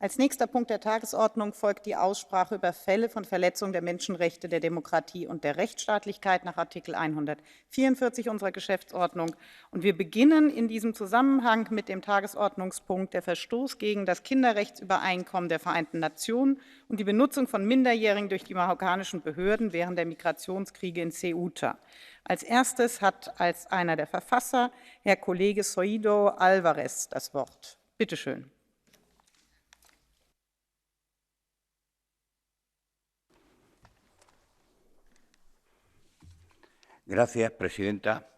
Als nächster Punkt der Tagesordnung folgt die Aussprache über Fälle von Verletzung der Menschenrechte, der Demokratie und der Rechtsstaatlichkeit nach Artikel 144 unserer Geschäftsordnung. Und wir beginnen in diesem Zusammenhang mit dem Tagesordnungspunkt der Verstoß gegen das Kinderrechtsübereinkommen der Vereinten Nationen und die Benutzung von Minderjährigen durch die marokkanischen Behörden während der Migrationskriege in Ceuta. Als erstes hat als einer der Verfasser Herr Kollege Zoido Alvarez das Wort. Bitte schön. Gracias, presidenta.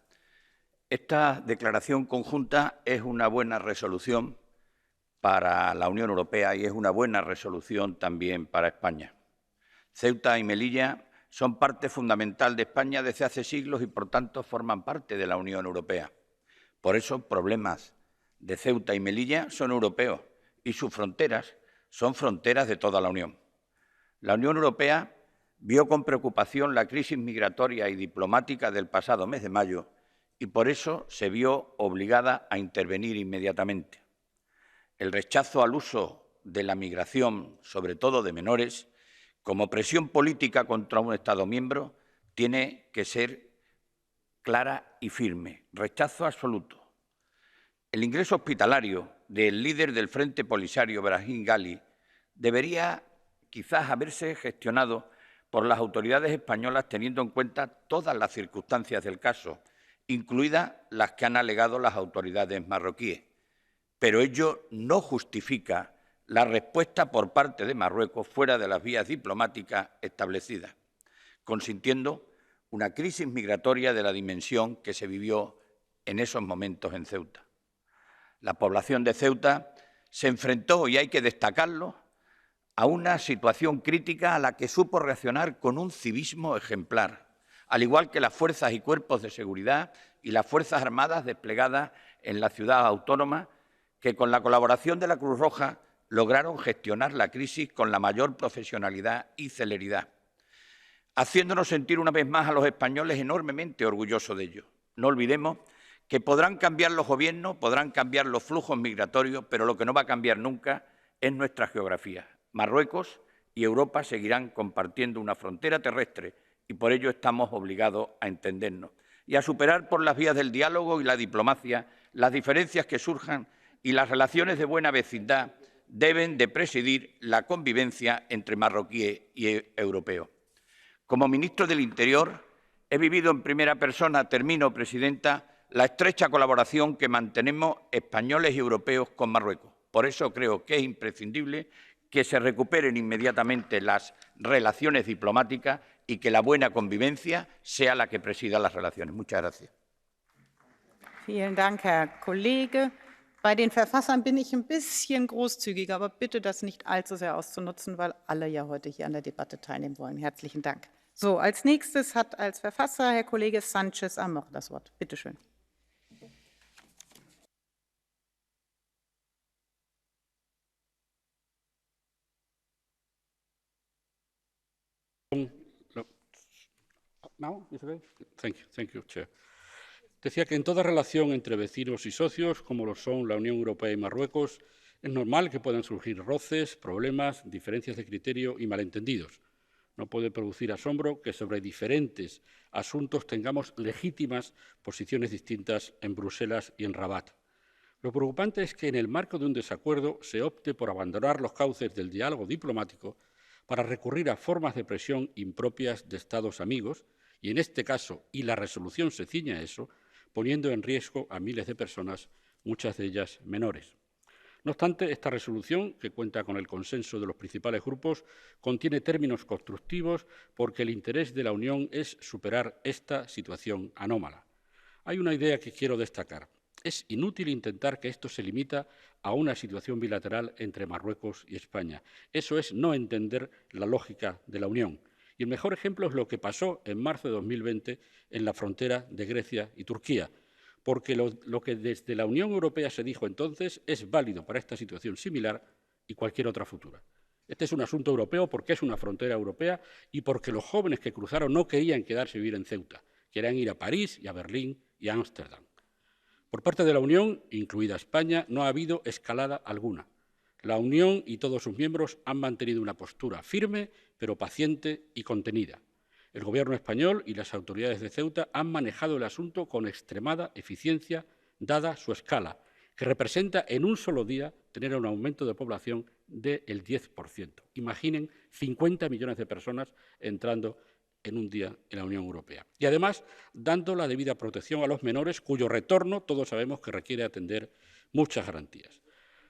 Esta declaración conjunta es una buena resolución para la Unión Europea y es una buena resolución también para España. Ceuta y Melilla son parte fundamental de España desde hace siglos y, por tanto, forman parte de la Unión Europea. Por eso, problemas de Ceuta y Melilla son europeos y sus fronteras son fronteras de toda la Unión. La Unión Europea vio con preocupación la crisis migratoria y diplomática del pasado mes de mayo y por eso se vio obligada a intervenir inmediatamente. El rechazo al uso de la migración, sobre todo de menores, como presión política contra un Estado miembro, tiene que ser clara y firme. Rechazo absoluto. El ingreso hospitalario del líder del Frente Polisario, Brahim Ghali, debería quizás haberse gestionado por las autoridades españolas teniendo en cuenta todas las circunstancias del caso, incluidas las que han alegado las autoridades marroquíes. Pero ello no justifica la respuesta por parte de Marruecos fuera de las vías diplomáticas establecidas, consintiendo una crisis migratoria de la dimensión que se vivió en esos momentos en Ceuta. La población de Ceuta se enfrentó, y hay que destacarlo, a una situación crítica a la que supo reaccionar con un civismo ejemplar, al igual que las fuerzas y cuerpos de seguridad y las Fuerzas Armadas desplegadas en la ciudad autónoma, que con la colaboración de la Cruz Roja lograron gestionar la crisis con la mayor profesionalidad y celeridad, haciéndonos sentir una vez más a los españoles enormemente orgullosos de ello. No olvidemos que podrán cambiar los gobiernos, podrán cambiar los flujos migratorios, pero lo que no va a cambiar nunca es nuestra geografía. Marruecos y Europa seguirán compartiendo una frontera terrestre y por ello estamos obligados a entendernos y a superar por las vías del diálogo y la diplomacia las diferencias que surjan, y las relaciones de buena vecindad deben de presidir la convivencia entre marroquíes y europeos. Como ministro del Interior he vivido en primera persona, termino, presidenta, la estrecha colaboración que mantenemos españoles y europeos con Marruecos. Por eso creo que es imprescindible que se recuperen inmediatamente las relaciones diplomáticas y que la buena convivencia sea la que presida las relaciones. Muchas gracias. Vielen Dank, Herr Kollege. Bei den Verfassern bin ich ein bisschen großzügiger, aber bitte das nicht allzu sehr auszunutzen, weil alle ja heute hier an der Debatte teilnehmen wollen. Herzlichen Dank. So, als nächstes hat als Verfasser Herr Kollege Sánchez Amor das Wort. Bitte schön. Thank you, Chair. Decía que en toda relación entre vecinos y socios, como lo son la Unión Europea y Marruecos, es normal que puedan surgir roces, problemas, diferencias de criterio y malentendidos. No puede producir asombro que sobre diferentes asuntos tengamos legítimas posiciones distintas en Bruselas y en Rabat. Lo preocupante es que en el marco de un desacuerdo se opte por abandonar los cauces del diálogo diplomático para recurrir a formas de presión impropias de Estados amigos, y en este caso, y la resolución se ciñe a eso, poniendo en riesgo a miles de personas, muchas de ellas menores. No obstante, esta resolución, que cuenta con el consenso de los principales grupos, contiene términos constructivos porque el interés de la Unión es superar esta situación anómala. Hay una idea que quiero destacar. Es inútil intentar que esto se limita a una situación bilateral entre Marruecos y España. Eso es no entender la lógica de la Unión. Y el mejor ejemplo es lo que pasó en marzo de 2020 en la frontera de Grecia y Turquía, porque lo que desde la Unión Europea se dijo entonces es válido para esta situación similar y cualquier otra futura. Este es un asunto europeo porque es una frontera europea y porque los jóvenes que cruzaron no querían quedarse a vivir en Ceuta, querían ir a París y a Berlín y a Ámsterdam. Por parte de la Unión, incluida España, no ha habido escalada alguna. La Unión y todos sus miembros han mantenido una postura firme, pero paciente y contenida. El Gobierno español y las autoridades de Ceuta han manejado el asunto con extremada eficiencia, dada su escala, que representa en un solo día tener un aumento de población del 10%. Imaginen 50 millones de personas entrando en un día en la Unión Europea. Y además, dando la debida protección a los menores, cuyo retorno todos sabemos que requiere atender muchas garantías.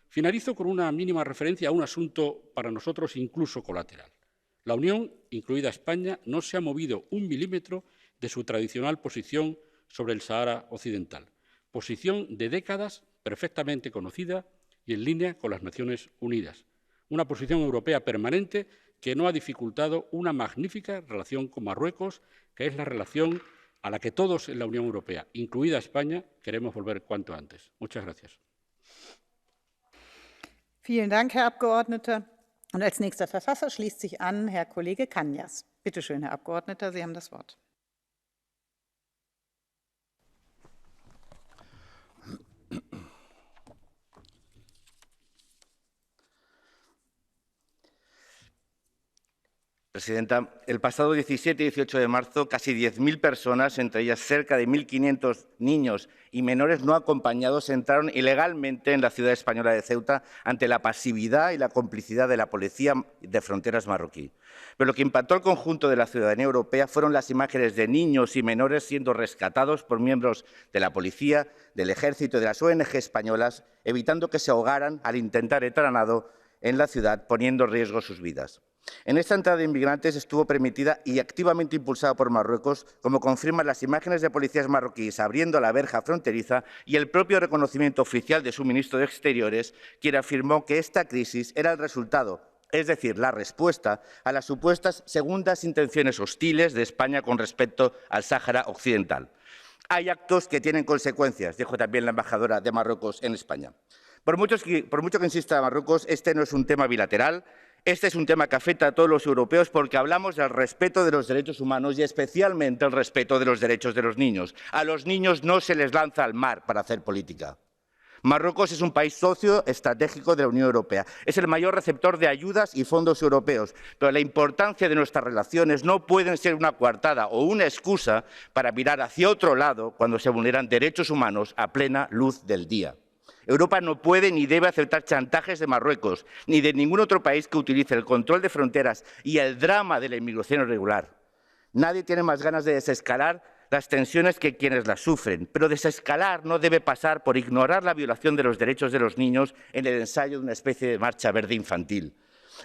Finalizo con una mínima referencia a un asunto para nosotros incluso colateral. La Unión, incluida España, no se ha movido un milímetro de su tradicional posición sobre el Sáhara Occidental, posición de décadas perfectamente conocida y en línea con las Naciones Unidas, una posición europea permanente que no ha dificultado una magnífica relación con Marruecos, que es la relación a la que todos en la Unión Europea, incluida España, queremos volver cuanto antes. Muchas gracias. Vielen Dank, Herr Abgeordneter. Und als nächster Verfasser schließt sich an Herr Kollege Cañas. Bitte schön, Herr Abgeordneter, Sie haben das Wort. Presidenta, el pasado 17 y 18 de marzo, casi 10.000 personas, entre ellas cerca de 1.500 niños y menores no acompañados, entraron ilegalmente en la ciudad española de Ceuta ante la pasividad y la complicidad de la Policía de Fronteras marroquí. Pero lo que impactó al conjunto de la ciudadanía europea fueron las imágenes de niños y menores siendo rescatados por miembros de la policía, del ejército y de las ONG españolas, evitando que se ahogaran al intentar entrar a nado en la ciudad, poniendo en riesgo sus vidas. En esta entrada de inmigrantes estuvo permitida y activamente impulsada por Marruecos, como confirman las imágenes de policías marroquíes abriendo la verja fronteriza y el propio reconocimiento oficial de su ministro de Exteriores, quien afirmó que esta crisis era el resultado, es decir, la respuesta a las supuestas segundas intenciones hostiles de España con respecto al Sáhara Occidental. Hay actos que tienen consecuencias, dijo también la embajadora de Marruecos en España. Por mucho que insista Marruecos, este no es un tema bilateral. Este es un tema que afecta a todos los europeos porque hablamos del respeto de los derechos humanos y especialmente el respeto de los derechos de los niños. A los niños no se les lanza al mar para hacer política. Marruecos es un país socio estratégico de la Unión Europea. Es el mayor receptor de ayudas y fondos europeos. Pero la importancia de nuestras relaciones no puede ser una coartada o una excusa para mirar hacia otro lado cuando se vulneran derechos humanos a plena luz del día. Europa no puede ni debe aceptar chantajes de Marruecos ni de ningún otro país que utilice el control de fronteras y el drama de la inmigración irregular. Nadie tiene más ganas de desescalar las tensiones que quienes las sufren, pero desescalar no debe pasar por ignorar la violación de los derechos de los niños en el ensayo de una especie de marcha verde infantil.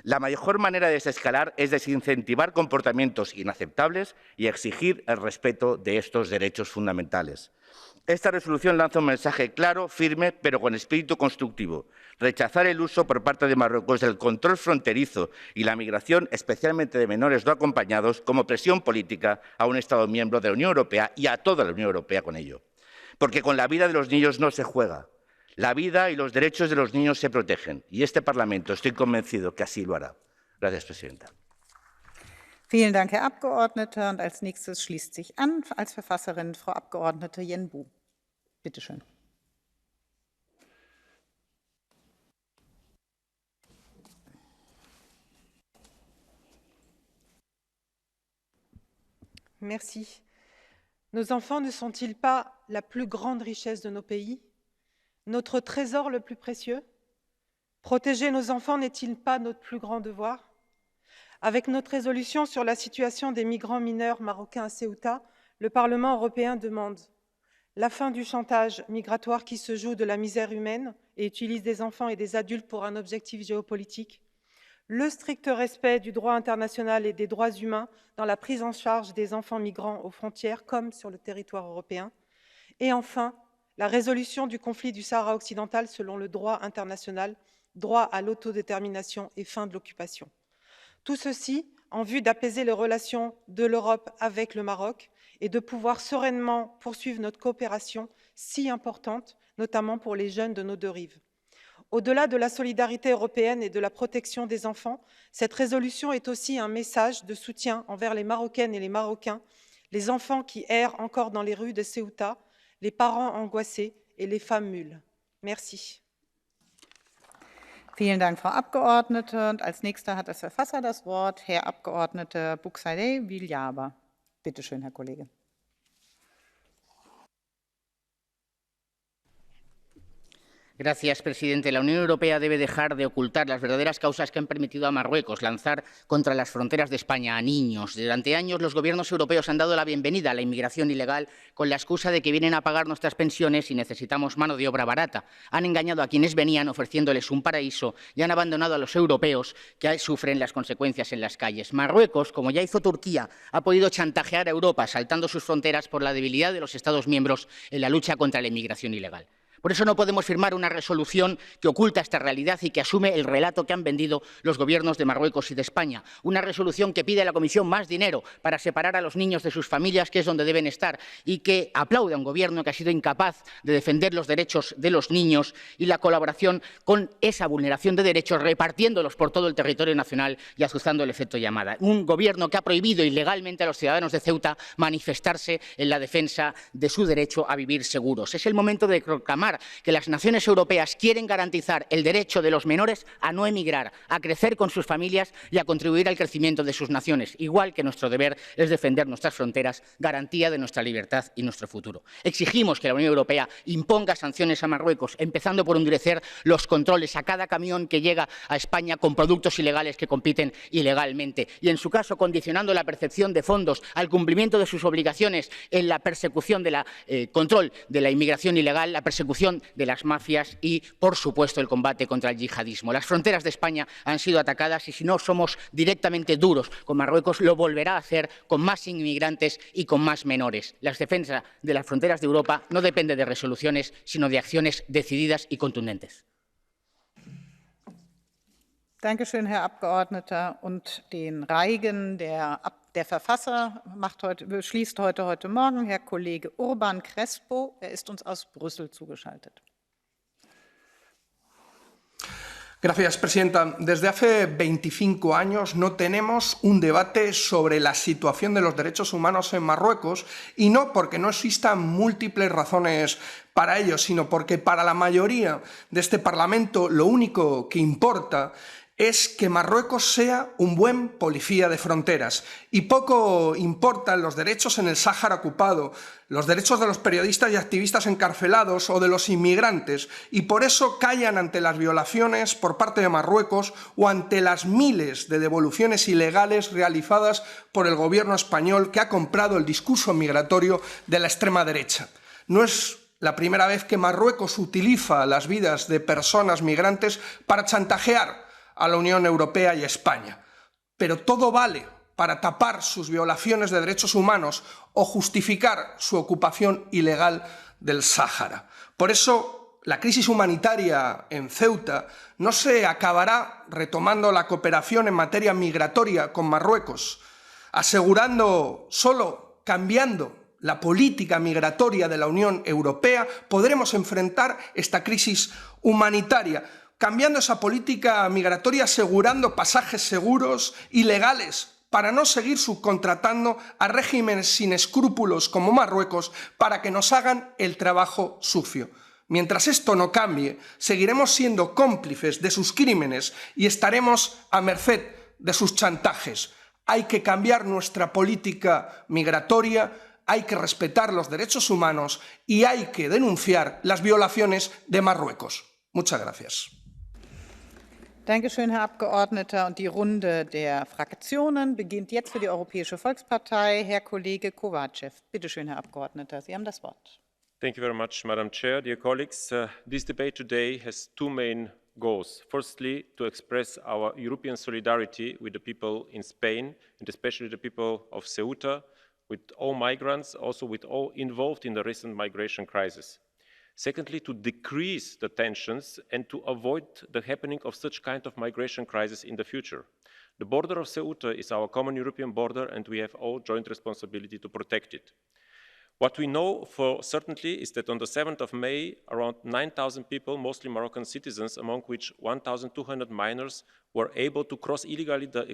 La mejor manera de desescalar es desincentivar comportamientos inaceptables y exigir el respeto de estos derechos fundamentales. Esta resolución lanza un mensaje claro, firme, pero con espíritu constructivo. Rechazar el uso por parte de Marruecos del control fronterizo y la migración, especialmente de menores no acompañados, como presión política a un Estado miembro de la Unión Europea y a toda la Unión Europea con ello. Porque con la vida de los niños no se juega. La vida y los derechos de los niños se protegen. Y este Parlamento, estoy convencido que así lo hará. Gracias, Presidenta. Vielen Dank, Herr Abgeordneter. Und als nächstes schließt sich an als Verfasserin Frau Abgeordnete Yenbu. Bitte schön. Merci. Nos enfants ne sont-ils pas la plus grande richesse de nos pays, notre trésor le plus précieux? Protéger nos enfants n'est-il pas notre plus grand devoir? Avec notre résolution sur la situation des migrants mineurs marocains à Ceuta, le Parlement européen demande la fin du chantage migratoire qui se joue de la misère humaine et utilise des enfants et des adultes pour un objectif géopolitique, le strict respect du droit international et des droits humains dans la prise en charge des enfants migrants aux frontières comme sur le territoire européen, et enfin, la résolution du conflit du Sahara occidental selon le droit international, droit à l'autodétermination et fin de l'occupation. Tout ceci en vue d'apaiser les relations de l'Europe avec le Maroc et de pouvoir sereinement poursuivre notre coopération si importante, notamment pour les jeunes de nos deux rives. Au-delà de la solidarité européenne et de la protection des enfants, cette résolution est aussi un message de soutien envers les Marocaines et les Marocains, les enfants qui errent encore dans les rues de Ceuta, les parents angoissés et les femmes mules. Merci. Vielen Dank, Frau Abgeordnete. Und als nächster hat als Verfasser das Wort Herr Abgeordneter Buxadei Villaber. Bitte schön, Herr Kollege. Gracias, presidente. La Unión Europea debe dejar de ocultar las verdaderas causas que han permitido a Marruecos lanzar contra las fronteras de España a niños. Durante años, los gobiernos europeos han dado la bienvenida a la inmigración ilegal con la excusa de que vienen a pagar nuestras pensiones y necesitamos mano de obra barata. Han engañado a quienes venían ofreciéndoles un paraíso y han abandonado a los europeos que sufren las consecuencias en las calles. Marruecos, como ya hizo Turquía, ha podido chantajear a Europa saltando sus fronteras por la debilidad de los Estados miembros en la lucha contra la inmigración ilegal. Por eso no podemos firmar una resolución que oculta esta realidad y que asume el relato que han vendido los gobiernos de Marruecos y de España. Una resolución que pide a la Comisión más dinero para separar a los niños de sus familias, que es donde deben estar, y que aplaude a un gobierno que ha sido incapaz de defender los derechos de los niños y la colaboración con esa vulneración de derechos, repartiéndolos por todo el territorio nacional y azuzando el efecto llamada. Un gobierno que ha prohibido ilegalmente a los ciudadanos de Ceuta manifestarse en la defensa de su derecho a vivir seguros. Es el momento de proclamar que las naciones europeas quieren garantizar el derecho de los menores a no emigrar, a crecer con sus familias y a contribuir al crecimiento de sus naciones, igual que nuestro deber es defender nuestras fronteras, garantía de nuestra libertad y nuestro futuro. Exigimos que la Unión Europea imponga sanciones a Marruecos, empezando por endurecer los controles a cada camión que llega a España con productos ilegales que compiten ilegalmente y, en su caso, condicionando la percepción de fondos al cumplimiento de sus obligaciones en la persecución del control de la inmigración ilegal, la persecución de las mafias y, por supuesto, el combate contra el yihadismo. Las fronteras de España han sido atacadas y, si no somos directamente duros con Marruecos, lo volverá a hacer con más inmigrantes y con más menores. La defensa de las fronteras de Europa no depende de resoluciones, sino de acciones decididas y contundentes. Dankeschön, Herr Abgeordneter. Und den Reigen der Verfasser schließt heute Morgen Herr Kollege Urban Crespo. Er ist uns aus Brüssel zugeschaltet. Gracias, presidenta. Desde hace 25 años no tenemos un debate sobre la situación de los derechos humanos en Marruecos, y no porque no existan múltiples razones para ello, sino porque para la mayoría de este Parlamento lo único que importa es que Marruecos sea un buen policía de fronteras, y poco importan los derechos en el Sáhara ocupado, los derechos de los periodistas y activistas encarcelados o de los inmigrantes, y por eso callan ante las violaciones por parte de Marruecos o ante las miles de devoluciones ilegales realizadas por el gobierno español, que ha comprado el discurso migratorio de la extrema derecha. No es la primera vez que Marruecos utiliza las vidas de personas migrantes para chantajear a la Unión Europea y a España. Pero todo vale para tapar sus violaciones de derechos humanos o justificar su ocupación ilegal del Sáhara. Por eso, la crisis humanitaria en Ceuta no se acabará retomando la cooperación en materia migratoria con Marruecos, solo cambiando la política migratoria de la Unión Europea podremos enfrentar esta crisis humanitaria. Cambiando esa política migratoria, asegurando pasajes seguros y legales para no seguir subcontratando a regímenes sin escrúpulos como Marruecos para que nos hagan el trabajo sucio. Mientras esto no cambie, seguiremos siendo cómplices de sus crímenes y estaremos a merced de sus chantajes. Hay que cambiar nuestra política migratoria, hay que respetar los derechos humanos y hay que denunciar las violaciones de Marruecos. Muchas gracias. Dankeschön, Herr Abgeordneter. Und die Runde der Fraktionen beginnt jetzt für die Europäische Volkspartei. Herr Kollege Kovacev. Bitte schön, Herr Abgeordneter, Sie haben das Wort. Thank you very much, Madam Chair. Dear colleagues, this debate today has two main goals. Firstly, to express our European solidarity with the people in Spain, and especially the people of Ceuta, with all migrants, also with all involved in the recent migration crisis. Secondly, to decrease the tensions and to avoid the happening of such kind of migration crisis in the future. The border of Ceuta is our common European border, and we have all joint responsibility to protect it. What we know for certainty is that on the 7th of May, around 9,000 people, mostly Moroccan citizens, among which 1,200 minors, were able to cross illegally the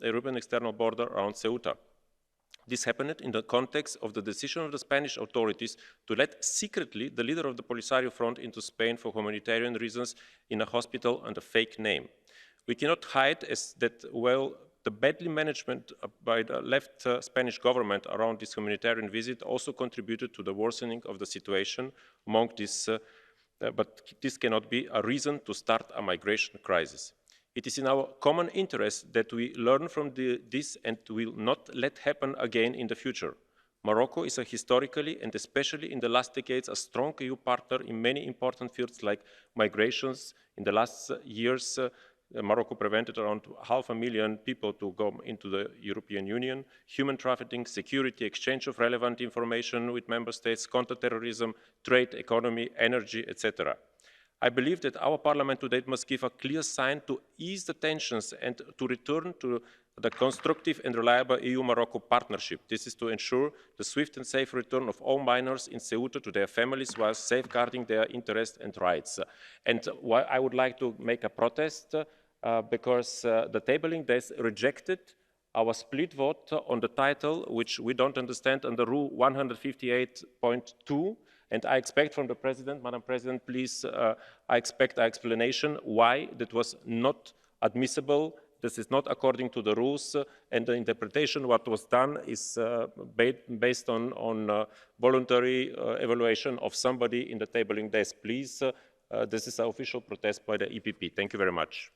European external border around Ceuta. This happened in the context of the decision of the Spanish authorities to let secretly the leader of the Polisario Front into Spain for humanitarian reasons in a hospital under a fake name. We cannot hide that, well, the badly management by the left Spanish government around this humanitarian visit also contributed to the worsening of the situation among this, but this cannot be a reason to start a migration crisis. It is in our common interest that we learn from this and will not let happen again in the future. Morocco is historically and especially in the last decades a strong EU partner in many important fields like migrations. In the last years, Morocco prevented around 500,000 people to go into the European Union, human trafficking, security, exchange of relevant information with member states, counter-terrorism, trade, economy, energy, etc. I believe that our Parliament today must give a clear sign to ease the tensions and to return to the constructive and reliable EU-Morocco partnership. This is to ensure the swift and safe return of all minors in Ceuta to their families while safeguarding their interests and rights. And I would like to make a protest because the tabling desk rejected our split vote on the title, which we don't understand under Rule 158.2. And I expect from the President, Madam President, please, I expect an explanation why that was not admissible. This is not according to the rules, and the interpretation what was done is based on voluntary evaluation of somebody in the tabling desk. Please, this is an official protest by the EPP. Thank you very much.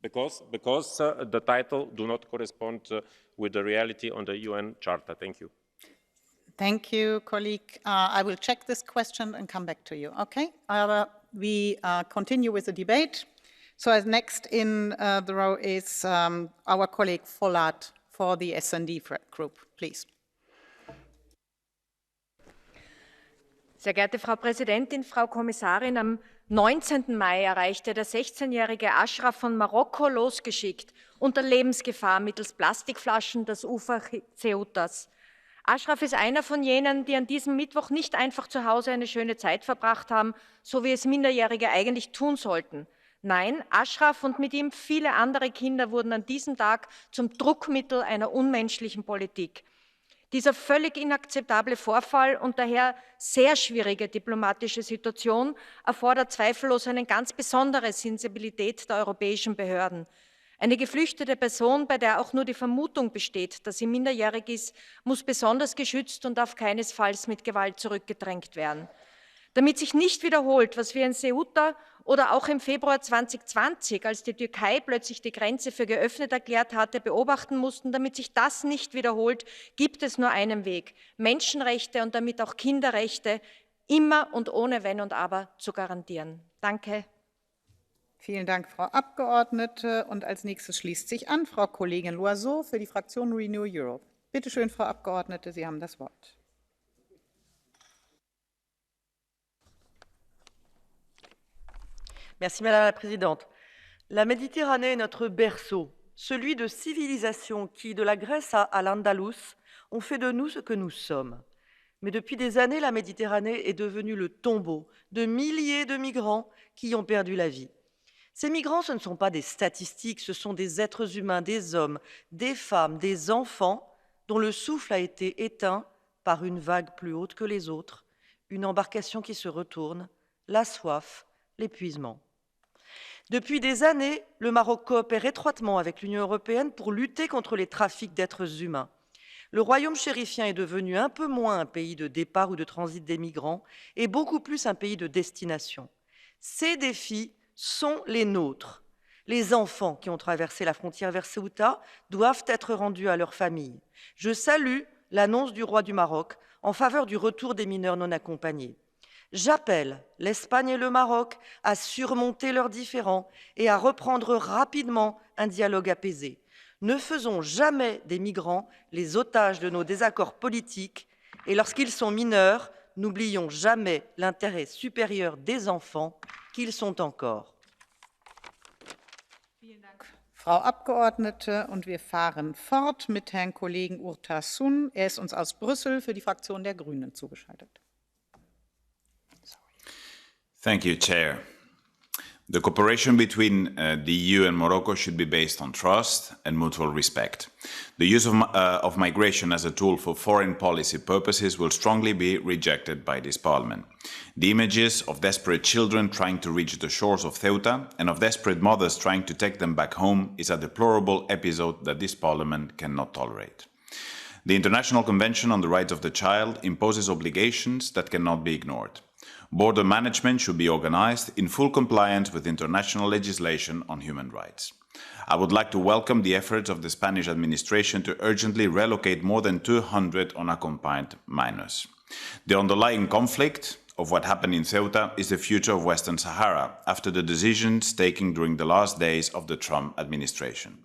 Because the title do not correspond with the reality on the UN Charter. Thank you. Thank you, colleague. I will check this question and come back to you. Okay. We continue with the debate. So as next in the row is our colleague Vollard for the S&D Group. Please. Sehr geehrte Frau Präsidentin, Frau Kommissarin, am 19. Mai erreichte der 16-jährige Ashraf von Marokko losgeschickt unter Lebensgefahr mittels Plastikflaschen das Ufer Ceutas. Ashraf ist einer von jenen, die an diesem Mittwoch nicht einfach zu Hause eine schöne Zeit verbracht haben, so wie es Minderjährige eigentlich tun sollten. Nein, Ashraf und mit ihm viele andere Kinder wurden an diesem Tag zum Druckmittel einer unmenschlichen Politik. Dieser völlig inakzeptable Vorfall und daher sehr schwierige diplomatische Situation erfordert zweifellos eine ganz besondere Sensibilität der europäischen Behörden. Eine geflüchtete Person, bei der auch nur die Vermutung besteht, dass sie minderjährig ist, muss besonders geschützt und darf keinesfalls mit Gewalt zurückgedrängt werden. Damit sich nicht wiederholt, was wir in Ceuta oder auch im Februar 2020, als die Türkei plötzlich die Grenze für geöffnet erklärt hatte, beobachten mussten, damit sich das nicht wiederholt, gibt es nur einen Weg: Menschenrechte und damit auch Kinderrechte immer und ohne Wenn und Aber zu garantieren. Danke. Vielen Dank, Frau Abgeordnete. Und als nächstes schließt sich an Frau Kollegin Loiseau für die Fraktion Renew Europe. Bitte schön, Frau Abgeordnete, Sie haben das Wort. Merci Madame la Présidente. La Méditerranée est notre berceau, celui de civilisations qui, de la Grèce à l'Andalous, ont fait de nous ce que nous sommes. Mais depuis des années, la Méditerranée est devenue le tombeau de milliers de migrants qui y ont perdu la vie. Ces migrants, ce ne sont pas des statistiques, ce sont des êtres humains, des hommes, des femmes, des enfants dont le souffle a été éteint par une vague plus haute que les autres, une embarcation qui se retourne, la soif, l'épuisement. Depuis des années, le Maroc coopère étroitement avec l'Union européenne pour lutter contre les trafics d'êtres humains. Le royaume chérifien est devenu un peu moins un pays de départ ou de transit des migrants et beaucoup plus un pays de destination. Ces défis sont les nôtres. Les enfants qui ont traversé la frontière vers Ceuta doivent être rendus à leurs familles. Je salue l'annonce du roi du Maroc en faveur du retour des mineurs non accompagnés. J'appelle l'Espagne et le Maroc à surmonter leurs différends et à reprendre rapidement un dialogue apaisé. Ne faisons jamais des migrants les otages de nos désaccords politiques et lorsqu'ils sont mineurs, n'oublions jamais l'intérêt supérieur des enfants qu'ils sont encore. Frau Abgeordnete, und wir fahren fort mit Herrn Kollegen Urtasun. Er ist uns aus Brüssel für die Fraktion der Grünen zugeschaltet. Thank you, Chair. The cooperation between the EU and Morocco should be based on trust and mutual respect. The use of migration as a tool for foreign policy purposes will strongly be rejected by this Parliament. The images of desperate children trying to reach the shores of Ceuta and of desperate mothers trying to take them back home is a deplorable episode that this Parliament cannot tolerate. The International Convention on the Rights of the Child imposes obligations that cannot be ignored. Border management should be organised in full compliance with international legislation on human rights. I would like to welcome the efforts of the Spanish administration to urgently relocate more than 200 unaccompanied minors. The underlying conflict of what happened in Ceuta is the future of Western Sahara after the decisions taken during the last days of the Trump administration.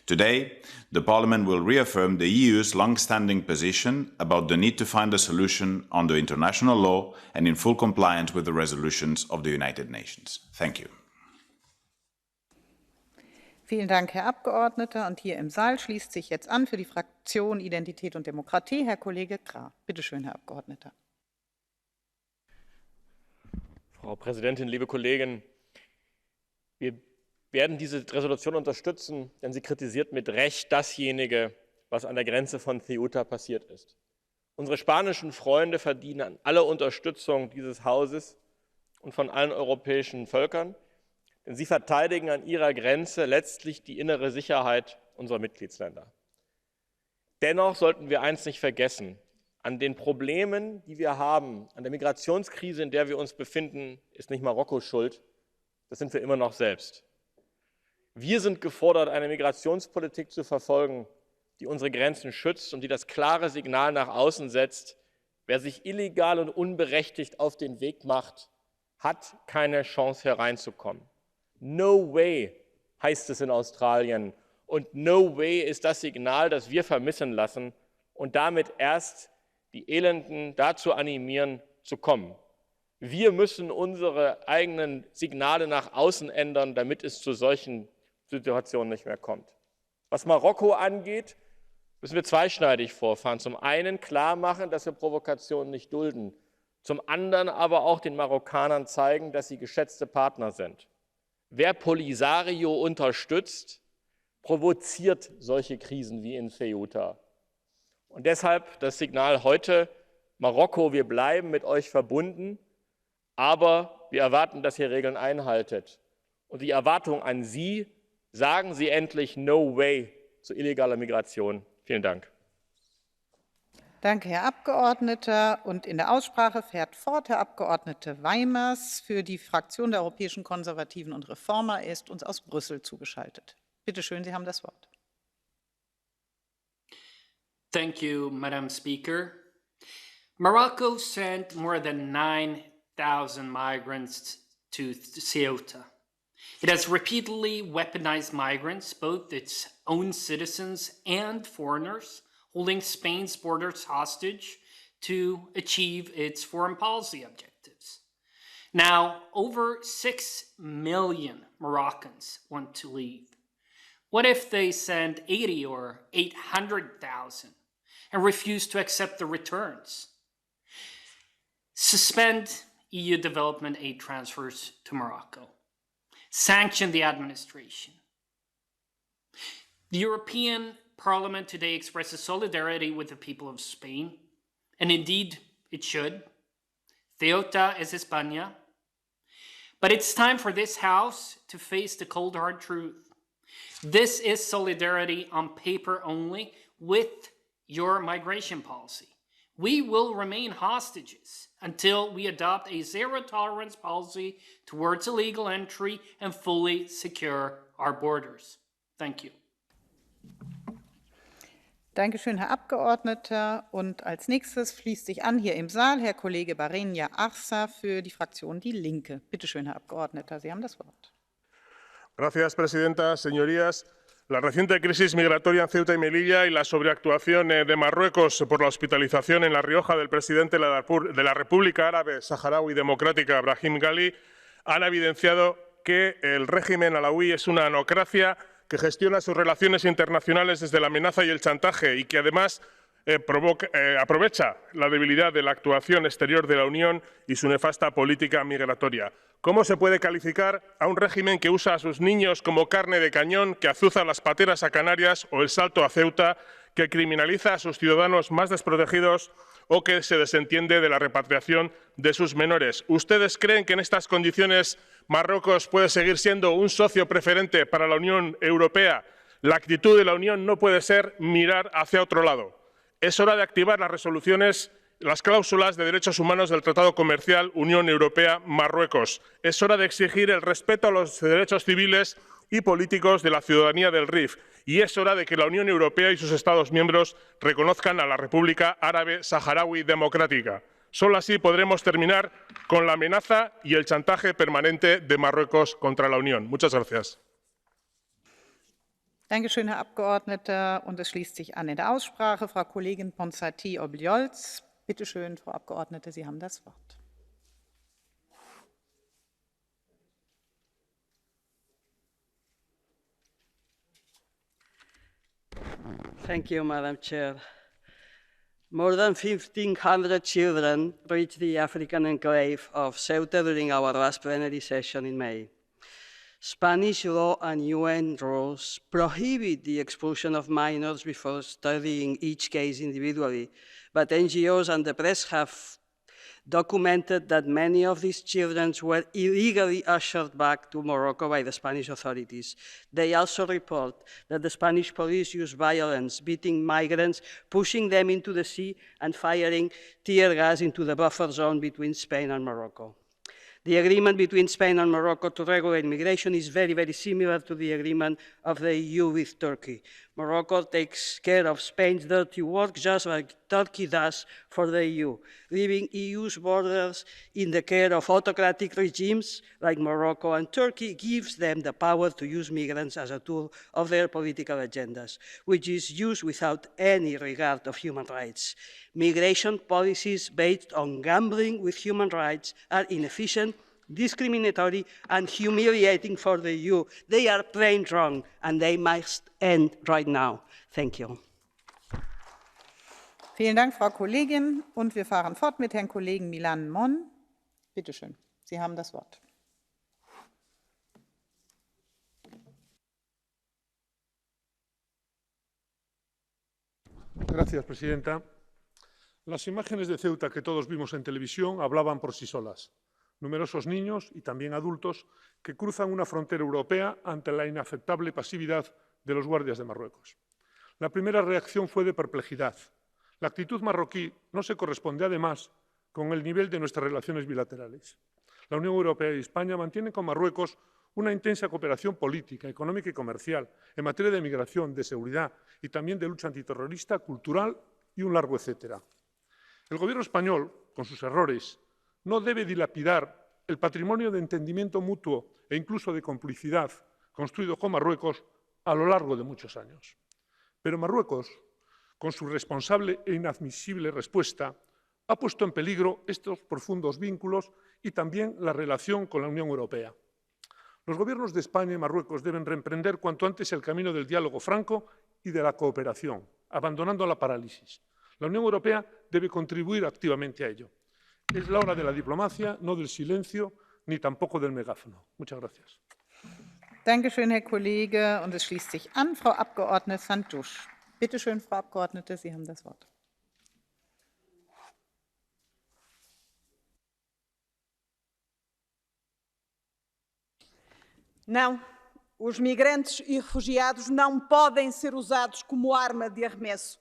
Today, the Parliament will reaffirm the EU's long-standing position about the need to find a solution under international law and in full compliance with the resolutions of the United Nations. Thank you. Vielen Dank, Herr Abgeordneter. Und hier im Saal schließt sich jetzt an für die Fraktion Identität und Demokratie Herr Kollege Grah. Bitte schön, Herr Abgeordneter. Frau Präsidentin, liebe Kollegen, wir werden diese Resolution unterstützen, denn sie kritisiert mit Recht dasjenige, was an der Grenze von Ceuta passiert ist. Unsere spanischen Freunde verdienen alle Unterstützung dieses Hauses und von allen europäischen Völkern, denn sie verteidigen an ihrer Grenze letztlich die innere Sicherheit unserer Mitgliedsländer. Dennoch sollten wir eins nicht vergessen: An den Problemen, die wir haben, an der Migrationskrise, in der wir uns befinden, ist nicht Marokko schuld, das sind wir immer noch selbst. Wir sind gefordert, eine Migrationspolitik zu verfolgen, die unsere Grenzen schützt und die das klare Signal nach außen setzt: Wer sich illegal und unberechtigt auf den Weg macht, hat keine Chance hereinzukommen. No way heißt es in Australien, und no way ist das Signal, das wir vermissen lassen und damit erst die Elenden dazu animieren, zu kommen. Wir müssen unsere eigenen Signale nach außen ändern, damit es zu solchen Situationen nicht mehr kommt. Was Marokko angeht, müssen wir zweischneidig vorfahren. Zum einen klar machen, dass wir Provokationen nicht dulden. Zum anderen aber auch den Marokkanern zeigen, dass sie geschätzte Partner sind. Wer Polisario unterstützt, provoziert solche Krisen wie in Ceuta. Und deshalb das Signal heute: Marokko, wir bleiben mit euch verbunden, aber wir erwarten, dass ihr Regeln einhaltet. Und die Erwartung an Sie: Sagen Sie endlich No way zu illegaler Migration. Vielen Dank. Danke, Herr Abgeordneter. Und in der Aussprache fährt fort Herr Abgeordneter Weimers für die Fraktion der Europäischen Konservativen und Reformer. Er ist uns aus Brüssel zugeschaltet. Bitte schön, Sie haben das Wort. Thank you, Madam Speaker. Morocco sent more than 9,000 migrants to Ceuta. It has repeatedly weaponized migrants, both its own citizens and foreigners, holding Spain's borders hostage to achieve its foreign policy objectives. Now, over 6 million Moroccans want to leave. What if they send 80 or 800,000 and refuse to accept the returns? Suspend EU development aid transfers to Morocco. Sanction the administration. The European Parliament today expresses solidarity with the people of Spain, and indeed it should. Ceuta es España. But it's time for this House to face the cold hard truth. This is solidarity on paper only with your migration policy. We will remain hostages until we adopt a zero-tolerance policy towards illegal entry and fully secure our borders. Thank you. Dankeschön, Herr Abgeordneter. Und als nächstes fließt sich an hier im Saal Herr Kollege Barreña Arza für die Fraktion Die Linke. Bitte schön, Herr Abgeordneter, Sie haben das Wort. Gracias, Presidenta. Señorías, la reciente crisis migratoria en Ceuta y Melilla y la sobreactuación de Marruecos por la hospitalización en La Rioja del presidente de la República Árabe Saharaui Democrática, Brahim Ghali, han evidenciado que el régimen alauí es una anocracia que gestiona sus relaciones internacionales desde la amenaza y el chantaje y que además aprovecha la debilidad de la actuación exterior de la Unión y su nefasta política migratoria. ¿Cómo se puede calificar a un régimen que usa a sus niños como carne de cañón, que azuza las pateras a Canarias o el salto a Ceuta, que criminaliza a sus ciudadanos más desprotegidos o que se desentiende de la repatriación de sus menores? ¿Ustedes creen que en estas condiciones Marruecos puede seguir siendo un socio preferente para la Unión Europea? La actitud de la Unión no puede ser mirar hacia otro lado. Es hora de activar las cláusulas de derechos humanos del Tratado Comercial Unión Europea-Marruecos. Es hora de exigir el respeto a los derechos civiles y políticos de la ciudadanía del Rif. Y es hora de que la Unión Europea y sus Estados miembros reconozcan a la República Árabe Saharaui Democrática. Solo así podremos terminar con la amenaza y el chantaje permanente de Marruecos contra la Unión. Muchas gracias. Dankeschön, Herr Abgeordneter. Und es schließt sich an in der Aussprache Frau Kollegin Ponsati-Obiols. Bitte schön, Frau Abgeordnete, Sie haben das Wort. Thank you, Madam Chair. More than 1,500 children reached the African enclave of Ceuta during our last plenary session in May. Spanish law and UN rules prohibit the expulsion of minors before studying each case individually, but NGOs and the press have documented that many of these children were illegally ushered back to Morocco by the Spanish authorities. They also report that the Spanish police use violence, beating migrants, pushing them into the sea, and firing tear gas into the buffer zone between Spain and Morocco. The agreement between Spain and Morocco to regulate migration is very, very similar to the agreement of the EU with Turkey. Morocco takes care of Spain's dirty work just like Turkey does for the EU, leaving EU's borders in the care of autocratic regimes like Morocco, and Turkey gives them the power to use migrants as a tool of their political agendas, which is used without any regard of human rights. Migration policies based on gambling with human rights are inefficient, discriminatory, and humiliating for the EU. They are plain wrong, and they must end right now. Thank you. Vielen Dank, Frau Kollegin. Und wir fahren fort mit Herrn Kollegen Milan Mon. Bitte schön, Sie haben das Wort. Gracias, presidenta. Las imágenes de Ceuta que todos vimos en televisión hablaban por sí solas. Numerosos niños y también adultos que cruzan una frontera europea ante la inaceptable pasividad de los guardias de Marruecos. La primera reacción fue de perplejidad. La actitud marroquí no se corresponde, además, con el nivel de nuestras relaciones bilaterales. La Unión Europea y España mantienen con Marruecos una intensa cooperación política, económica y comercial en materia de migración, de seguridad y también de lucha antiterrorista, cultural y un largo etcétera. El Gobierno español, con sus errores, no debe dilapidar el patrimonio de entendimiento mutuo e incluso de complicidad construido con Marruecos a lo largo de muchos años. Pero Marruecos, con su responsable e inadmisible respuesta, ha puesto en peligro estos profundos vínculos y también la relación con la Unión Europea. Los gobiernos de España y Marruecos deben reemprender cuanto antes el camino del diálogo franco y de la cooperación, abandonando la parálisis. La Unión Europea debe contribuir activamente a ello. Es la hora de la diplomacia, no del silencio, ni tampoco del megáfono. Muchas gracias. Dankeschön, Herr Kollege. Und es schließt sich an Frau Abgeordnete Santusch. Bitte schön, Frau Abgeordnete, Sie haben das Wort. Não, os migrantes e refugiados não podem ser usados como arma de arremesso.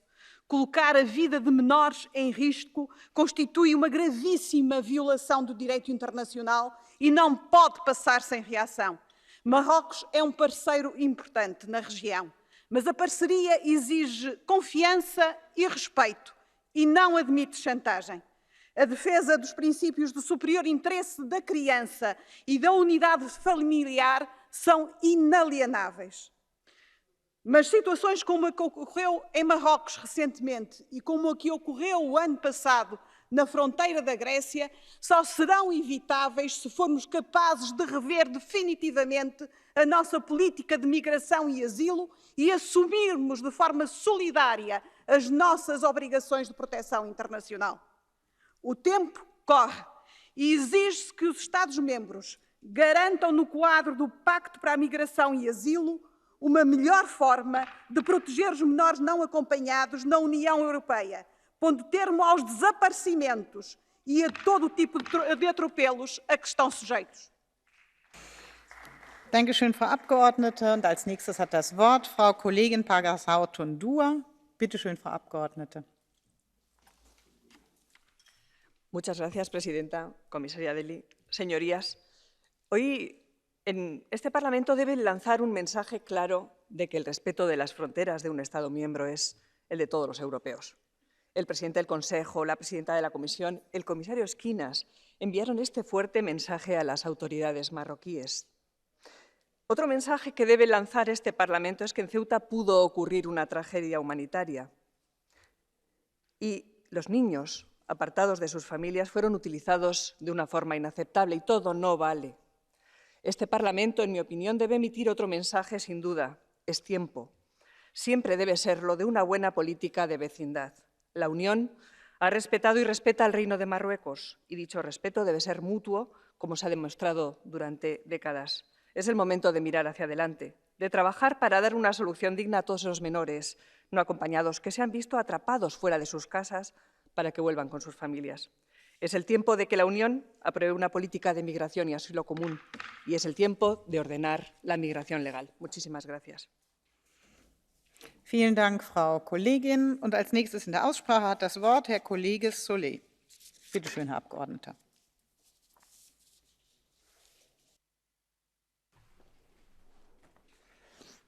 Colocar a vida de menores em risco constitui uma gravíssima violação do direito internacional e não pode passar sem reação. Marrocos é um parceiro importante na região, mas a parceria exige confiança e respeito e não admite chantagem. A defesa dos princípios de superior interesse da criança e da unidade familiar são inalienáveis. Mas situações como a que ocorreu em Marrocos recentemente e como a que ocorreu o ano passado na fronteira da Grécia só serão evitáveis se formos capazes de rever definitivamente a nossa política de migração e asilo e assumirmos de forma solidária as nossas obrigações de proteção internacional. O tempo corre e exige-se que os Estados-membros garantam no quadro do Pacto para a Migração e Asilo uma melhor forma de proteger os menores não acompanhados na União Europeia, pondo termo aos desaparecimentos e a todo tipo de atropelos a que estão sujeitos. Dankeschön, Frau Abgeordnete. Und als nächstes hat das Wort Frau Kollegin Pagazaurtundúa. Bitte schön, Frau Abgeordnete. Muchas gracias, presidenta, comisaria Delli. Señorías, hoy en este Parlamento debe lanzar un mensaje claro de que el respeto de las fronteras de un Estado miembro es el de todos los europeos. El presidente del Consejo, la presidenta de la Comisión, el comisario Esquinas enviaron este fuerte mensaje a las autoridades marroquíes. Otro mensaje que debe lanzar este Parlamento es que en Ceuta pudo ocurrir una tragedia humanitaria y los niños, apartados de sus familias, fueron utilizados de una forma inaceptable y todo no vale. Este Parlamento, en mi opinión, debe emitir otro mensaje sin duda. Es tiempo. Siempre debe serlo de una buena política de vecindad. La Unión ha respetado y respeta al Reino de Marruecos y dicho respeto debe ser mutuo, como se ha demostrado durante décadas. Es el momento de mirar hacia adelante, de trabajar para dar una solución digna a todos los menores no acompañados que se han visto atrapados fuera de sus casas para que vuelvan con sus familias. Es el tiempo de que la Unión apruebe una política de migración y asilo común y es el tiempo de ordenar la migración legal. Muchísimas gracias. Vielen Dank, Frau Kollegin. Und als nächstes in der Aussprache hat das Wort Herr Kollege Solé. Bitte schön, Herr Abgeordneter.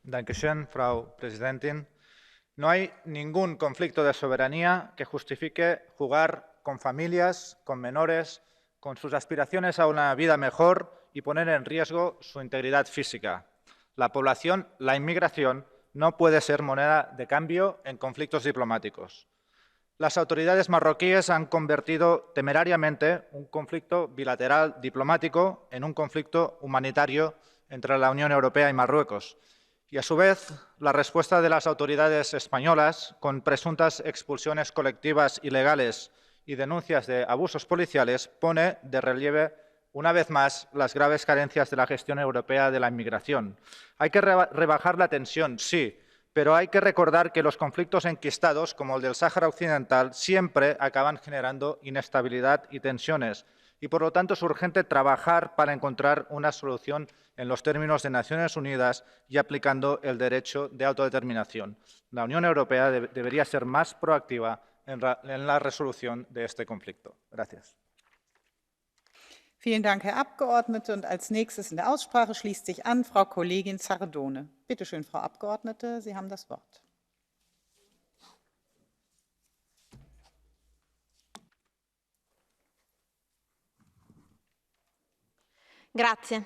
Dankeschön, Frau Präsidentin. No hay ningún conflicto de soberanía que justifique jugar con familias, con menores, con sus aspiraciones a una vida mejor y poner en riesgo su integridad física. La población, la inmigración, no puede ser moneda de cambio en conflictos diplomáticos. Las autoridades marroquíes han convertido temerariamente un conflicto bilateral diplomático en un conflicto humanitario entre la Unión Europea y Marruecos. Y, a su vez, la respuesta de las autoridades españolas, con presuntas expulsiones colectivas ilegales y denuncias de abusos policiales, pone de relieve, una vez más, las graves carencias de la gestión europea de la inmigración. Hay que rebajar la tensión, sí, pero hay que recordar que los conflictos enquistados, como el del Sáhara Occidental, siempre acaban generando inestabilidad y tensiones. Y, por lo tanto, es urgente trabajar para encontrar una solución en los términos de Naciones Unidas y aplicando el derecho de autodeterminación. La Unión Europea debería ser más proactiva en la resolución de este conflicto. Gracias. Vielen Dank, Herr Abgeordneter. Und als nächstes in der Aussprache schließt sich an Frau Kollegin Sardone. Bitte schön, Frau Abgeordnete, Sie haben das Wort. Grazie.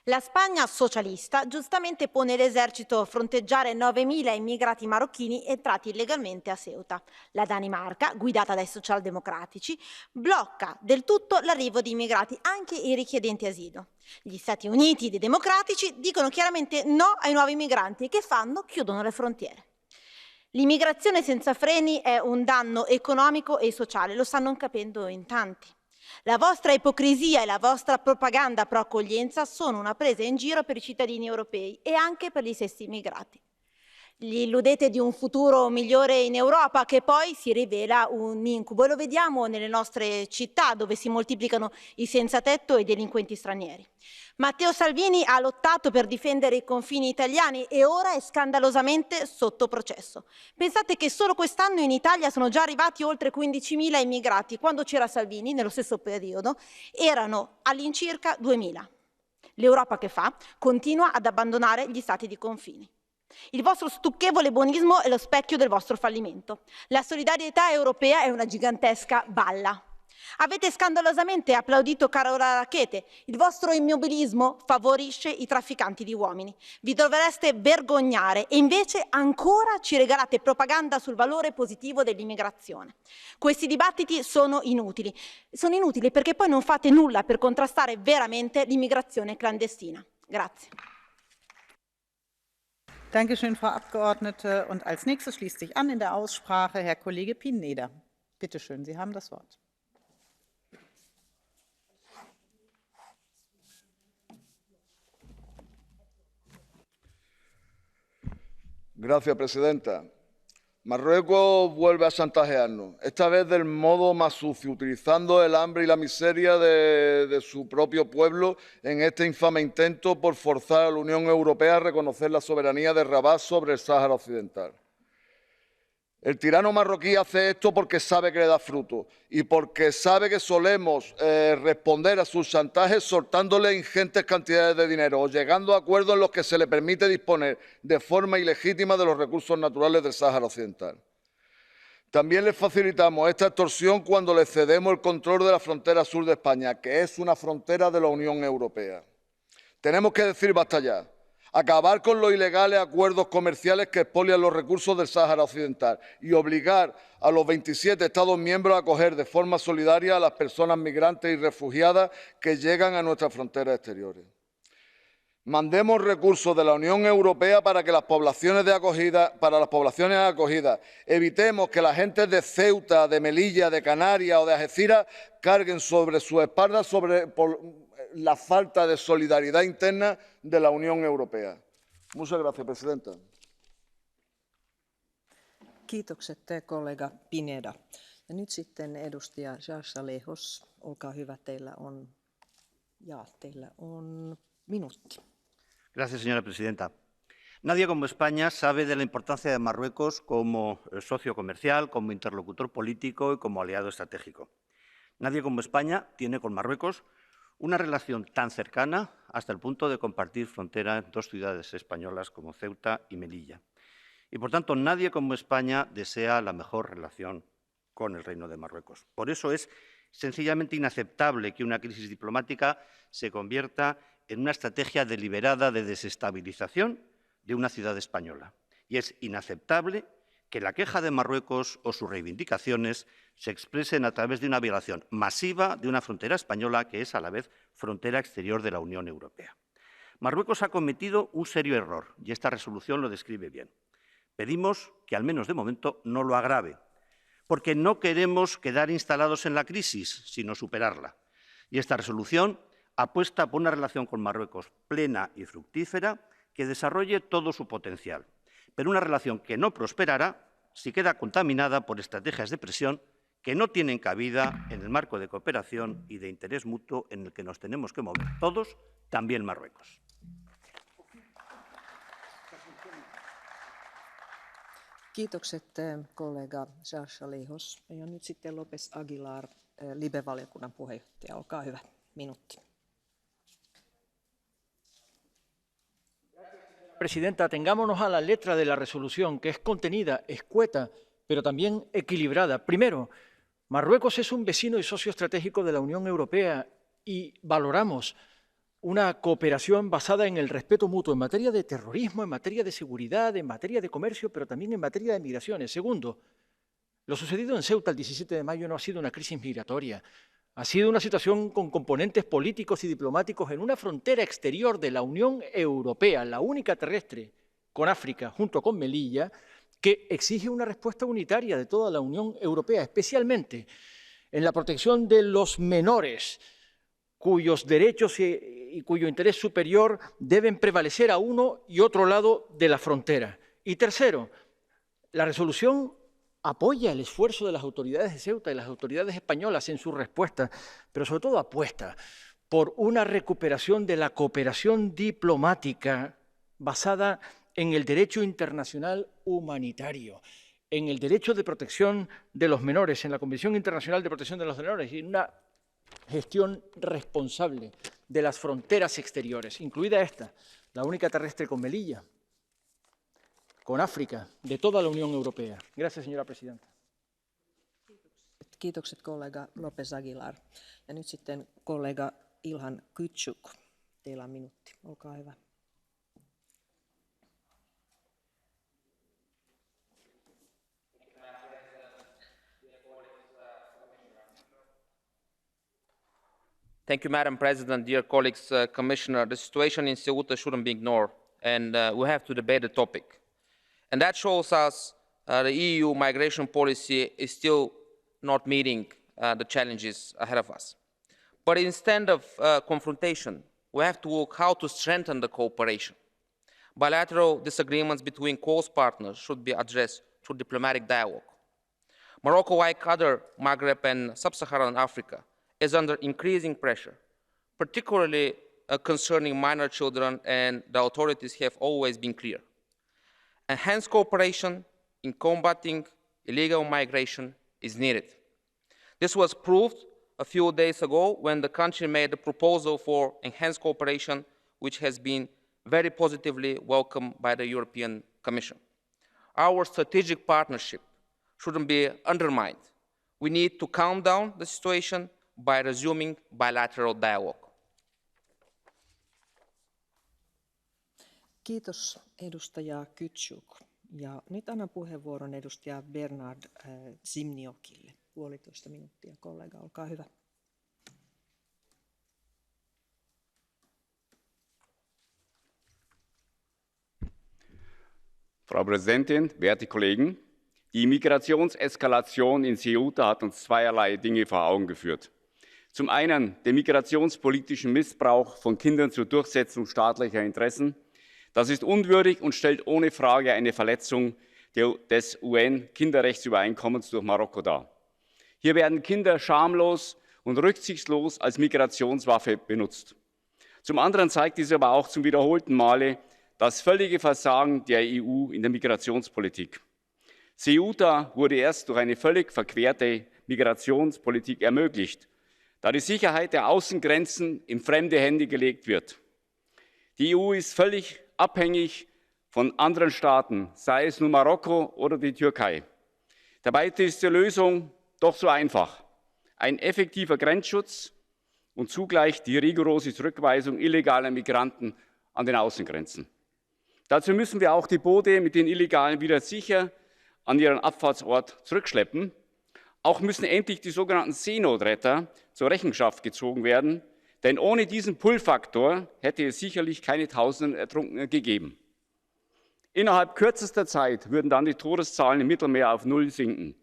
La Spagna socialista giustamente pone l'esercito a fronteggiare 9.000 immigrati marocchini entrati illegalmente a Ceuta. La Danimarca, guidata dai socialdemocratici, blocca del tutto l'arrivo di immigrati, anche i richiedenti asilo. Gli Stati Uniti dei democratici dicono chiaramente no ai nuovi migranti e che fanno? Chiudono le frontiere. L'immigrazione senza freni è un danno economico e sociale, lo stanno capendo in tanti. La vostra ipocrisia e la vostra propaganda pro accoglienza sono una presa in giro per i cittadini europei e anche per gli stessi immigrati. Gli illudete di un futuro migliore in Europa che poi si rivela un incubo e lo vediamo nelle nostre città dove si moltiplicano i senza tetto e i delinquenti stranieri. Matteo Salvini ha lottato per difendere i confini italiani e ora è scandalosamente sotto processo. Pensate che solo quest'anno in Italia sono già arrivati oltre 15.000 immigrati, quando c'era Salvini, nello stesso periodo, erano all'incirca 2.000. L'Europa che fa? Continua ad abbandonare gli stati di confini. Il vostro stucchevole buonismo è lo specchio del vostro fallimento. La solidarietà europea è una gigantesca balla. Avete scandalosamente applaudito Carola Rackete. Il vostro immobilismo favorisce i trafficanti di uomini. Vi dovreste vergognare e invece ancora ci regalate propaganda sul valore positivo dell'immigrazione. Questi dibattiti sono inutili. Sono inutili perché poi non fate nulla per contrastare veramente l'immigrazione clandestina. Grazie. Dankeschön, Frau Abgeordnete. Und als nächstes schließt sich an in der Aussprache Herr Kollege Pineda. Bitte schön, Sie haben das Wort. Gracias, presidenta. Marruecos vuelve a chantajearnos, esta vez del modo más sucio, utilizando el hambre y la miseria de su propio pueblo en este infame intento por forzar a la Unión Europea a reconocer la soberanía de Rabat sobre el Sáhara Occidental. El tirano marroquí hace esto porque sabe que le da fruto y porque sabe que solemos responder a sus chantajes soltándole ingentes cantidades de dinero o llegando a acuerdos en los que se le permite disponer de forma ilegítima de los recursos naturales del Sáhara Occidental. También les facilitamos esta extorsión cuando le cedemos el control de la frontera sur de España, que es una frontera de la Unión Europea. Tenemos que decir basta ya. Acabar con los ilegales acuerdos comerciales que expolian los recursos del Sáhara Occidental y obligar a los 27 Estados miembros a acoger de forma solidaria a las personas migrantes y refugiadas que llegan a nuestras fronteras exteriores. Mandemos recursos de la Unión Europea para las poblaciones de acogida. Evitemos que la gente de Ceuta, de Melilla, de Canarias o de Algeciras carguen sobre sus espaldas por la falta de solidaridad interna de la Unión Europea. Muchas gracias, presidenta. Kiitokset kollega Pineda. Ja nyt sitten edustaja Sarsalehos, olkaa hyvä, teillä on minuutti. Gracias, señora presidenta. Nadie como España sabe de la importancia de Marruecos como socio comercial, como interlocutor político y como aliado estratégico. Nadie como España tiene con Marruecos una relación tan cercana hasta el punto de compartir frontera en dos ciudades españolas como Ceuta y Melilla. Y, por tanto, nadie como España desea la mejor relación con el Reino de Marruecos. Por eso es sencillamente inaceptable que una crisis diplomática se convierta en una estrategia deliberada de desestabilización de una ciudad española. Y es inaceptable que la queja de Marruecos o sus reivindicaciones se expresen a través de una violación masiva de una frontera española que es a la vez frontera exterior de la Unión Europea. Marruecos ha cometido un serio error y esta resolución lo describe bien. Pedimos que, al menos de momento, no lo agrave, porque no queremos quedar instalados en la crisis, sino superarla. Y esta resolución apuesta por una relación con Marruecos plena y fructífera que desarrolle todo su potencial, pero una relación que no prosperará si queda contaminada por estrategias de presión que no tienen cabida en el marco de cooperación y de interés mutuo en el que nos tenemos que mover todos, también Marruecos. Kiitokset kollega Sarsalehos. Ja nyt sitten López Aguilar, Libe-valiokunnan puheenjohtaja. Olkaa hyvä, minuutti. Presidenta, atengámonos a la letra de la resolución, que es contenida, escueta, pero también equilibrada. Primero, Marruecos es un vecino y socio estratégico de la Unión Europea y valoramos una cooperación basada en el respeto mutuo en materia de terrorismo, en materia de seguridad, en materia de comercio, pero también en materia de migraciones. Segundo, lo sucedido en Ceuta el 17 de mayo no ha sido una crisis migratoria, ha sido una situación con componentes políticos y diplomáticos en una frontera exterior de la Unión Europea, la única terrestre con África, junto con Melilla, que exige una respuesta unitaria de toda la Unión Europea, especialmente en la protección de los menores, cuyos derechos y cuyo interés superior deben prevalecer a uno y otro lado de la frontera. Y tercero, la resolución apoya el esfuerzo de las autoridades de Ceuta y las autoridades españolas en su respuesta, pero sobre todo apuesta por una recuperación de la cooperación diplomática basada en el derecho internacional humanitario, en el derecho de protección de los menores, en la Convención Internacional de Protección de los Menores y en una gestión responsable de las fronteras exteriores, incluida esta, la única terrestre con Melilla, con África, de toda la Unión Europea. Gracias, señora presidenta. Kiitokset kollega López Aguilar. Ja nyt sitten kollega Ilhan Kytschuk. Teillä on minuutti. Olkaa hyvä. Thank you, Madam President, dear colleagues, Commissioner. The situation in Ceuta shouldn't be ignored, and we have to debate the topic. And that shows us the EU migration policy is still not meeting the challenges ahead of us. But instead of confrontation, we have to look how to strengthen the cooperation. bilateral disagreements between close partners should be addressed through diplomatic dialogue. Morocco, like other Maghreb and Sub-Saharan Africa, is under increasing pressure, particularly concerning minor children, and the authorities have always been clear. Enhanced cooperation in combating illegal migration is needed. This was proved a few days ago when the country made a proposal for enhanced cooperation, which has been very positively welcomed by the European Commission. Our strategic partnership shouldn't be undermined. We need to calm down the situation by resuming bilateral dialogue. Kiitos edustaja Kytschuk. Ja nyt annan puheenvuoron edustaja Bernard Zimniokille. 1,5 minuuttia, kollega, olkaa hyvä. Frau Präsidentin, werte Kollegen! Die Migrationseskalation in Ceuta hat uns zweierlei Dinge vor Augen geführt. Zum einen den migrationspolitischen Missbrauch von Kindern zur Durchsetzung staatlicher Interessen. Das ist unwürdig und stellt ohne Frage eine Verletzung des UN-Kinderrechtsübereinkommens durch Marokko dar. Hier werden Kinder schamlos und rücksichtslos als Migrationswaffe benutzt. Zum anderen zeigt dies aber auch zum wiederholten Male das völlige Versagen der EU in der Migrationspolitik. Ceuta wurde erst durch eine völlig verquerte Migrationspolitik ermöglicht, da die Sicherheit der Außengrenzen in fremde Hände gelegt wird. Die EU ist völlig abhängig von anderen Staaten, sei es nun Marokko oder die Türkei. Dabei ist die Lösung doch so einfach: ein effektiver Grenzschutz und zugleich die rigorose Zurückweisung illegaler Migranten an den Außengrenzen. Dazu müssen wir auch die Boote mit den Illegalen wieder sicher an ihren Abfahrtsort zurückschleppen. Auch müssen endlich die sogenannten Seenotretter zur Rechenschaft gezogen werden, denn ohne diesen Pull-Faktor hätte es sicherlich keine Tausenden Ertrunkene gegeben. Innerhalb kürzester Zeit würden dann die Todeszahlen im Mittelmeer auf 0 sinken.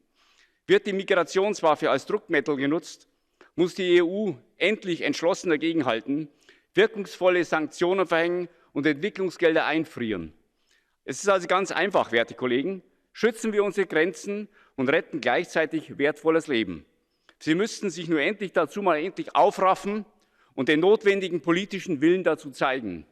Wird die Migrationswaffe als Druckmittel genutzt, muss die EU endlich entschlossen dagegenhalten, wirkungsvolle Sanktionen verhängen und Entwicklungsgelder einfrieren. Es ist also ganz einfach, werte Kollegen: Schützen wir unsere Grenzen und retten gleichzeitig wertvolles Leben. Sie müssten sich nur endlich dazu mal aufraffen und den notwendigen politischen Willen dazu zeigen.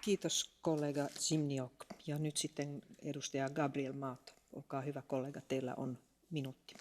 Kiitos kollega Zimniok. Ja nyt sitten edustaja Gabriel Mato. Olkaa hyvä kollega, teillä on minuutti.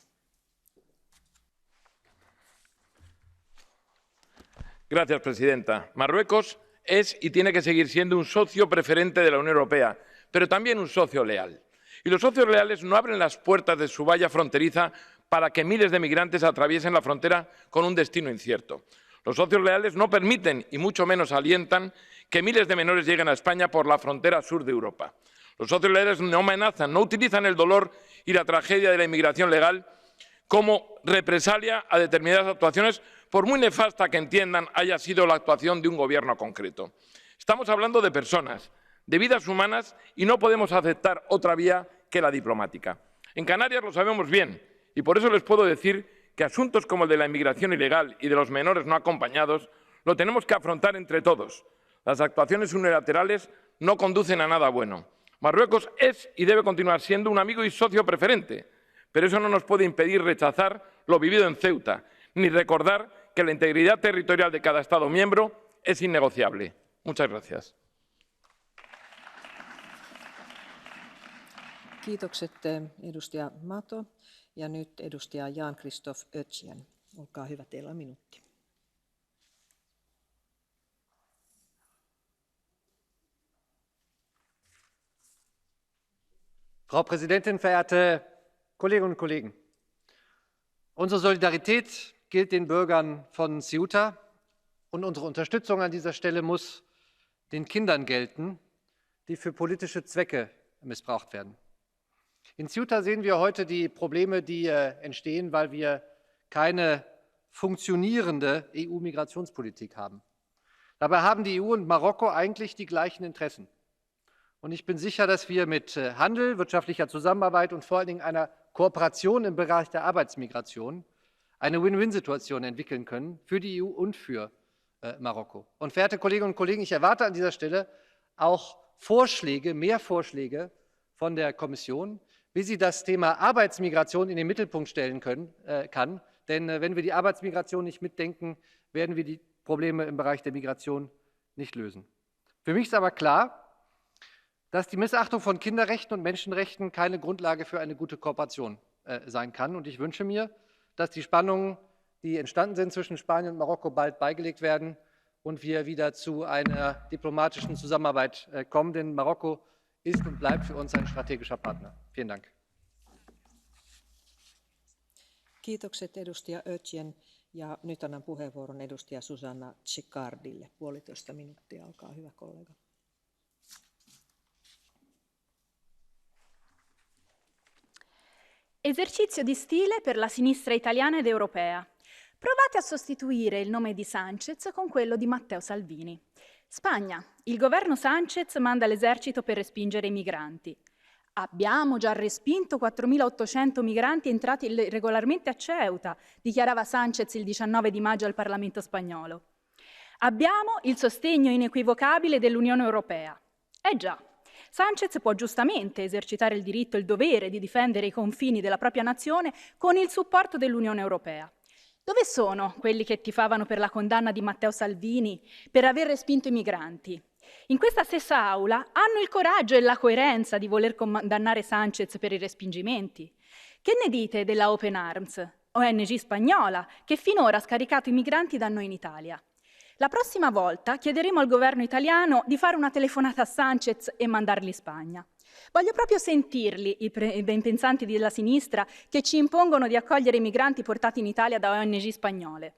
Gracias, presidenta. Marruecos es y tiene que seguir siendo un socio preferente de la Unión Europea, pero también un socio leal. Y los socios leales no abren las puertas de su valla fronteriza para que miles de migrantes atraviesen la frontera con un destino incierto. Los socios leales no permiten, y mucho menos alientan, que miles de menores lleguen a España por la frontera sur de Europa. Los socios leales no amenazan, no utilizan el dolor y la tragedia de la inmigración legal como represalia a determinadas actuaciones, por muy nefasta que entiendan haya sido la actuación de un gobierno concreto. Estamos hablando de personas, de vidas humanas, y no podemos aceptar otra vía que la diplomática. En Canarias lo sabemos bien, y por eso les puedo decir que asuntos como el de la inmigración ilegal y de los menores no acompañados lo tenemos que afrontar entre todos. Las actuaciones unilaterales no conducen a nada bueno. Marruecos es y debe continuar siendo un amigo y socio preferente, pero eso no nos puede impedir rechazar lo vivido en Ceuta, ni recordar que la integridad territorial de cada Estado miembro es innegociable. Muchas gracias. Kiitokset edustaja Mato. Ja nyt edustaja Jan-Christophe Ötjen. Olkaa hyvä, teillä on minuutti. Frau Präsidentin, verehrte Kolleginnen und Kollegen! Unsere Solidarität gilt den Bürgern von Ceuta, und unsere Unterstützung an dieser Stelle muss den Kindern gelten, die für politische Zwecke missbraucht werden. In Ceuta sehen wir heute die Probleme, die entstehen, weil wir keine funktionierende EU-Migrationspolitik haben. Dabei haben die EU und Marokko eigentlich die gleichen Interessen. Und ich bin sicher, dass wir mit Handel, wirtschaftlicher Zusammenarbeit und vor allen Dingen einer Kooperation im Bereich der Arbeitsmigration eine Win-Win-Situation entwickeln können für die EU und für Marokko. Und verehrte Kolleginnen und Kollegen, ich erwarte an dieser Stelle auch Vorschläge, mehr Vorschläge von der Kommission, wie sie das Thema Arbeitsmigration in den Mittelpunkt stellen kann. Denn wenn wir die Arbeitsmigration nicht mitdenken, werden wir die Probleme im Bereich der Migration nicht lösen. Für mich ist aber klar, dass die Missachtung von Kinderrechten und Menschenrechten keine Grundlage für eine gute Kooperation sein kann. Und ich wünsche mir, dass die Spannungen, die entstanden sind zwischen Spanien und Marokko, bald beigelegt werden und wir wieder zu einer diplomatischen Zusammenarbeit kommen. Denn Marokko ist und bleibt für uns ein strategischer Partner. Vielen Dank. Kiitokset edustaja Ötjen. Ja nyt annan puheenvuoron edustaja Susanna Cicardille. 1,5 minuuttia, olkaa hyvä kollega. Esercizio di stile per la sinistra italiana ed europea. Provate a sostituire il nome di Sánchez con quello di Matteo Salvini. Spagna. Il governo Sánchez manda l'esercito per respingere i migranti. Abbiamo già respinto 4.800 migranti entrati irregolarmente a Ceuta, dichiarava Sánchez il 19 di maggio al Parlamento spagnolo. Abbiamo il sostegno inequivocabile dell'Unione Europea. Già, Sánchez può giustamente esercitare il diritto e il dovere di difendere i confini della propria nazione con il supporto dell'Unione Europea. Dove sono quelli che tifavano per la condanna di Matteo Salvini per aver respinto i migranti? In questa stessa aula hanno il coraggio e la coerenza di voler condannare Sánchez per i respingimenti. Che ne dite della Open Arms, ONG spagnola, che finora ha scaricato i migranti da noi in Italia? La prossima volta chiederemo al governo italiano di fare una telefonata a Sánchez e mandarli in Spagna. Voglio proprio sentirli, i ben pensanti della sinistra, che ci impongono di accogliere i migranti portati in Italia da ONG spagnole.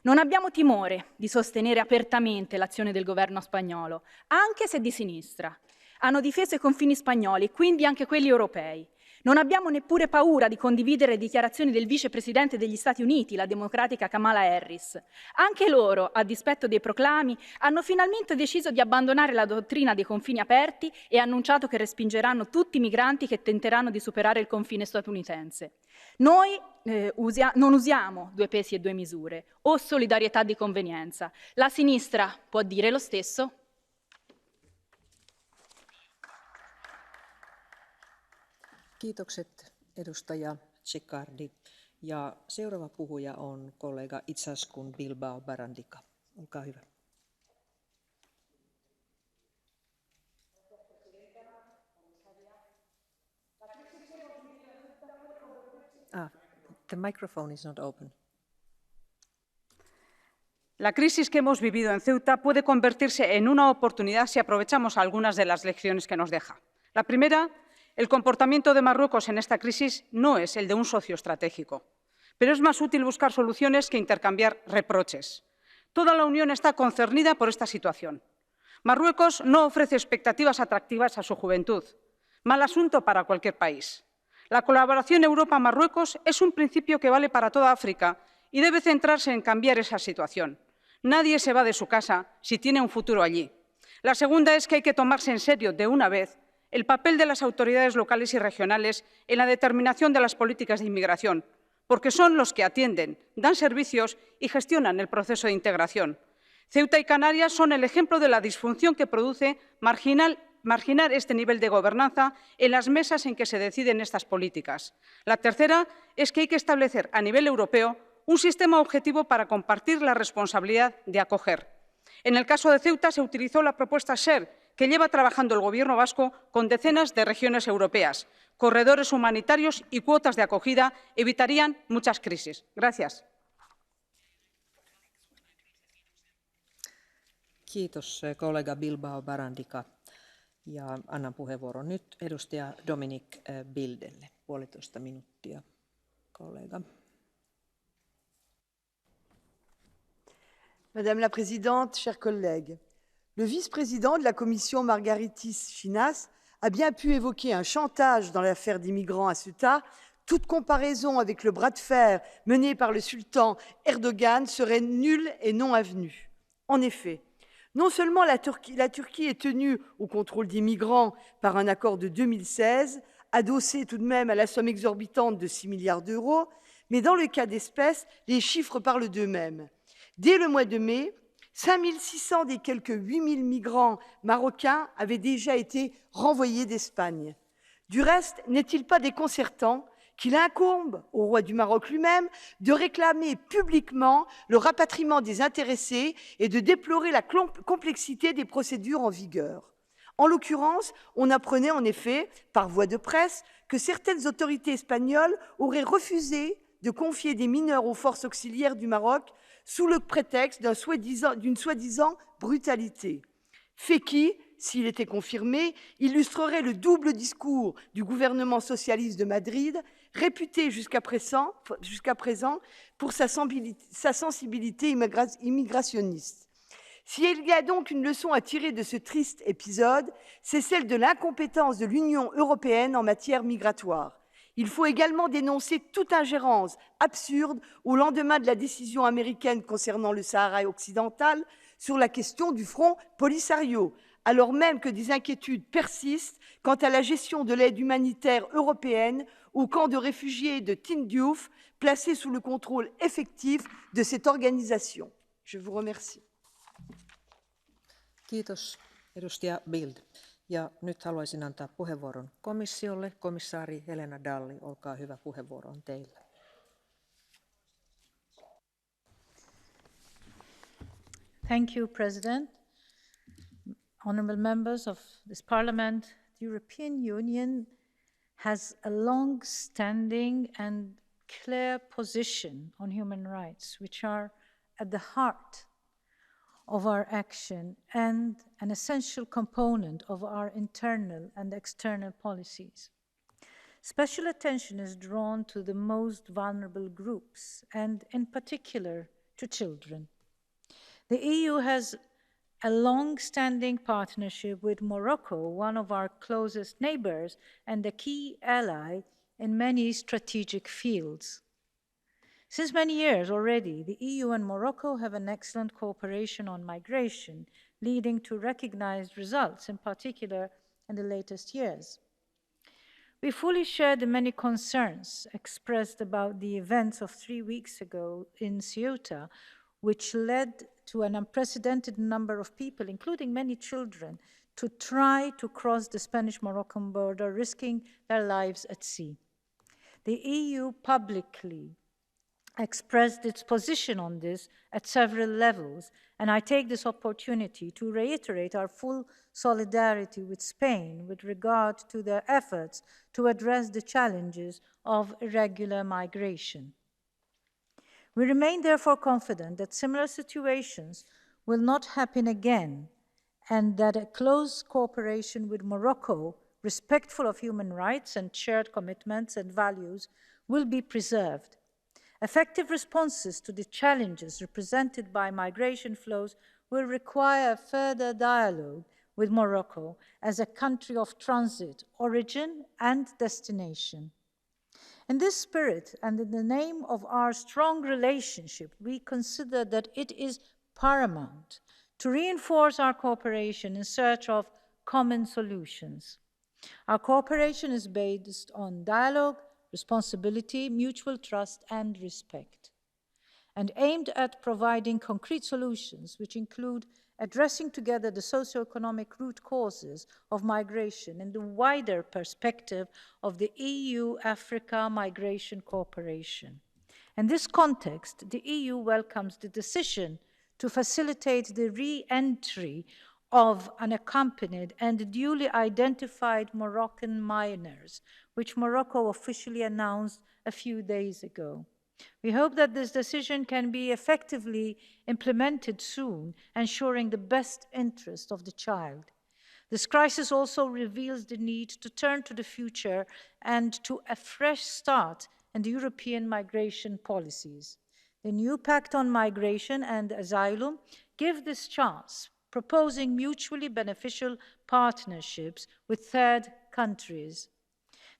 Non abbiamo timore di sostenere apertamente l'azione del governo spagnolo, anche se di sinistra. Hanno difeso i confini spagnoli, quindi anche quelli europei. Non abbiamo neppure paura di condividere le dichiarazioni del vicepresidente degli Stati Uniti, la democratica Kamala Harris. Anche loro, a dispetto dei proclami, hanno finalmente deciso di abbandonare la dottrina dei confini aperti e annunciato che respingeranno tutti i migranti che tenteranno di superare il confine statunitense. Noi non usiamo due pesi e due misure o solidarietà di convenienza. La sinistra può dire lo stesso? Kiitokset edustaja Cicardi. Ja seuraava puhuja on kollega Itzaskun Bilbao Barandika. Olkaa hyvä. The microphone is not open. La crisis que hemos vivido en Ceuta puede convertirse en una oportunidad si aprovechamos algunas de las lecciones que nos deja. La primera, el comportamiento de Marruecos en esta crisis no es el de un socio estratégico, pero es más útil buscar soluciones que intercambiar reproches. Toda la Unión está concernida por esta situación. Marruecos no ofrece expectativas atractivas a su juventud. Mal asunto para cualquier país. La colaboración Europa-Marruecos es un principio que vale para toda África y debe centrarse en cambiar esa situación. Nadie se va de su casa si tiene un futuro allí. La segunda es que hay que tomarse en serio, de una vez, el papel de las autoridades locales y regionales en la determinación de las políticas de inmigración, porque son los que atienden, dan servicios y gestionan el proceso de integración. Ceuta y Canarias son el ejemplo de la disfunción que produce marginar este nivel de gobernanza en las mesas en que se deciden estas políticas. La tercera es que hay que establecer a nivel europeo un sistema objetivo para compartir la responsabilidad de acoger. En el caso de Ceuta se utilizó la propuesta SHARE, que lleva trabajando el Gobierno vasco con decenas de regiones europeas. Corredores humanitarios y cuotas de acogida evitarían muchas crisis. Gracias. Kiitos kollega Bilbao Barandika. Ja annan puheenvuoron nyt edustaja Dominic Bildelle. 1,5 minuuttia, kollega. Madame la Présidente, chers collègues, le vice-président de la Commission, Margaritis Chinas, a bien pu évoquer un chantage dans l'affaire des migrants à Ceuta. Toute comparaison avec le bras de fer mené par le sultan Erdogan serait nulle et non avenue. En effet, non seulement la Turquie est tenue au contrôle des migrants par un accord de 2016, adossé tout de même à la somme exorbitante de 6 milliards d'euros, mais dans le cas d'espèce, les chiffres parlent d'eux-mêmes. Dès le mois de mai, 5 600 des quelques 8 000 migrants marocains avaient déjà été renvoyés d'Espagne. Du reste, n'est-il pas déconcertant qu'il incombe au roi du Maroc lui-même de réclamer publiquement le rapatriement des intéressés et de déplorer la complexité des procédures en vigueur? En l'occurrence, on apprenait en effet, par voie de presse, que certaines autorités espagnoles auraient refusé de confier des mineurs aux forces auxiliaires du Maroc sous le prétexte d'une soi-disant brutalité. Fait qui, s'il était confirmé, illustrerait le double discours du gouvernement socialiste de Madrid, réputé jusqu'à présent pour sa sensibilité immigrationniste. S'il y a donc une leçon à tirer de ce triste épisode, c'est celle de l'incompétence de l'Union européenne en matière migratoire. Il faut également dénoncer toute ingérence absurde au lendemain de la décision américaine concernant le Sahara occidental sur la question du front Polisario, alors même que des inquiétudes persistent quant à la gestion de l'aide humanitaire européenne au camp de réfugiés de Tindouf, placé sous le contrôle effectif de cette organisation. Je vous remercie. Kiitos, edustaja Bild. Ja nyt haluaisin antaa puheenvuoron komissiolle. Komissaari Helena Dalli, olkaa hyvä, puheenvuoro on teillä. Thank you, President. Honourable members of this Parliament, the European Union has a long-standing and clear position on human rights, which are at the heart of our action and an essential component of our internal and external policies. Special attention is drawn to the most vulnerable groups, and in particular to children. The EU has a long-standing partnership with Morocco, one of our closest neighbors and a key ally in many strategic fields. Since many years already, the EU and Morocco have an excellent cooperation on migration, leading to recognized results, in particular in the latest years. We fully share the many concerns expressed about the events of 3 weeks ago in Ceuta, which led to an unprecedented number of people, including many children, to try to cross the Spanish-Moroccan border, risking their lives at sea. The EU publicly expressed its position on this at several levels, and I take this opportunity to reiterate our full solidarity with Spain with regard to their efforts to address the challenges of irregular migration. We remain therefore confident that similar situations will not happen again, and that a close cooperation with Morocco, respectful of human rights and shared commitments and values, will be preserved. Effective responses to the challenges represented by migration flows will require further dialogue with Morocco as a country of transit, origin, and destination. In this spirit, and in the name of our strong relationship, we consider that it is paramount to reinforce our cooperation in search of common solutions. Our cooperation is based on dialogue, responsibility, mutual trust, and respect, and aimed at providing concrete solutions which include addressing together the socio-economic root causes of migration in the wider perspective of the EU-Africa migration cooperation. In this context, the EU welcomes the decision to facilitate the re-entry of unaccompanied and duly identified Moroccan minors, which Morocco officially announced a few days ago. We hope that this decision can be effectively implemented soon, ensuring the best interest of the child. This crisis also reveals the need to turn to the future and to a fresh start in the European migration policies. The new Pact on Migration and Asylum gives this chance, proposing mutually beneficial partnerships with third countries.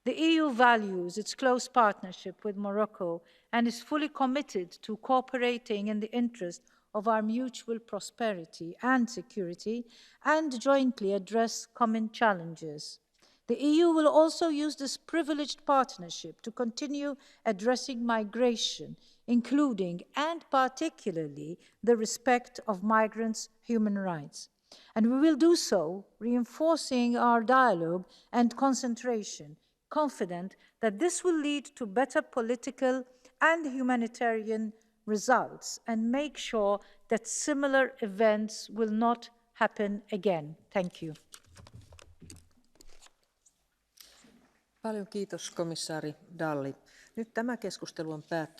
The EU values its close partnership with Morocco and is fully committed to cooperating in the interest of our mutual prosperity and security, and jointly address common challenges. The EU will also use this privileged partnership to continue addressing migration, including and particularly the respect of migrants' human rights. And we will do so, reinforcing our dialogue and concentration, confident that this will lead to better political and humanitarian results and make sure that similar events will not happen again. Thank you. Paljon kiitos komissaari Dalli. Nyt tämä keskustelu on päättynyt.